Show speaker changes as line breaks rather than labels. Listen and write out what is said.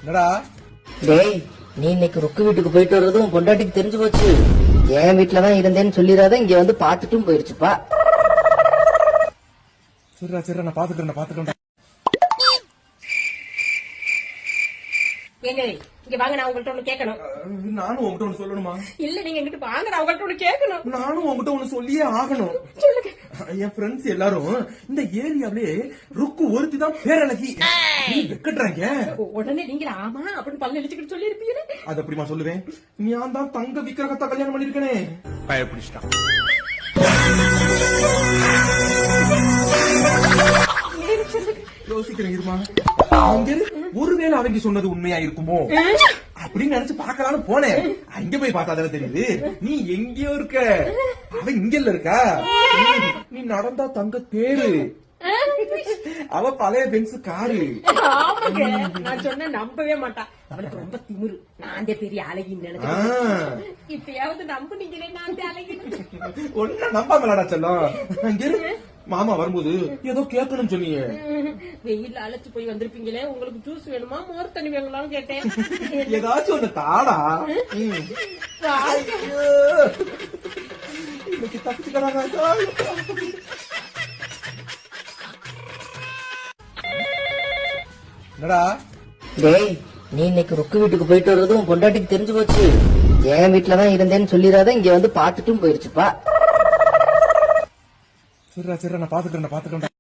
என்னடா
டேய், நீ இன்னைக்கு ருக்கு வீட்டுக்கு போயிட்டு வர்றதும் பொண்டாட்டிக்கு தெரிஞ்சு போச்சு. என் வீட்டுலதான் இருந்தேன்னு சொல்லிடாத, இங்க வந்து பாத்துட்டும் போயிருச்சுப்பா.
சரிடா நான் பாத்துக்கிறேன்.
ஏங்க இங்க வாங்க, நான் உங்கள்ட்ட ஒண்ணு கேட்கணும்.
நானும் உங்ககிட்ட ஒண்ணு சொல்லணுமா?
இல்ல நீங்க எங்கிட்ட வாங்க, நான் உங்கள்ட்ட ஒண்ணு கேட்கணும்.
நானும் உங்ககிட்ட ஒண்ணு சொல்லியே ஆகணும்.
சொல்லுங்க.
என் ஃப்ரெண்ட்ஸ் எல்லாரும் இந்த ஏரியாவிலே ருக்கு ஒருத்தி தான் பேரழகி வெக்கட்டுறாங்க.
உடனே நீங்க ஆமா அப்படின்னு பல்ல இழிச்சுக்கிட்டு சொல்லி இருப்பீங்க.
அது எப்படிமா சொல்லுவேன்? நான் தான் தங்க விக்கிரகத்தை கல்யாணம் பண்ணிருக்கனே. பயப்பிடிச்சிட்டான். யோசிக்கிறேன் இருமா. ஒருவேளை அவங்க சொன்னது உண்மையா இருக்குமோ அப்படின்னு நினைச்சு பாக்கலான்னு போனேன். அங்க போய் பார்த்தாதானே தெரியுது நீ எங்கேயோ இருக்க, அவ இங்க இருக்கா. நீ நடந்தா தங்க தேரு, அவ பழைய பென்ஸ் காரு.
நான் சொன்ன நம்பவே மாட்டா. அவளுக்கு ரொம்ப திமிரு. நான் பெரிய அழகின்னு நினைச்சேன். இப்பயாவது நம்புனீங்களே, நான் அழகின்னு.
ஒன்னும் நம்பாமலடா செல்லம். அங்க மாமா வரும்போது ஏதோ கேட்கணும்னு சொன்னீங்க.
வெயில்ல அழைச்சு போய் வந்திருப்பீங்களே, உங்களுக்கு ஜூஸ் வேணுமா மோர் தண்ணி வேணும்னு கேட்டேன்.
ஏதாச்சும் ஒண்ணு தாடா. இன்னைக்கு தப்பிச்சுக்கிறாங்க. என்னடா
டேய், நீ இன்னைக்கு ருக்கு வீட்டுக்கு போயிட்டு வர்றதும் பொண்டாட்டிக்கு தெரிஞ்சு போச்சு. என் வீட்டுலதான் இருந்தேன்னு சொல்லிடாத, இங்க வந்து பாத்துட்டும் போயிருச்சுப்பா.
சரிடா நான் பாத்துக்கிறேன்.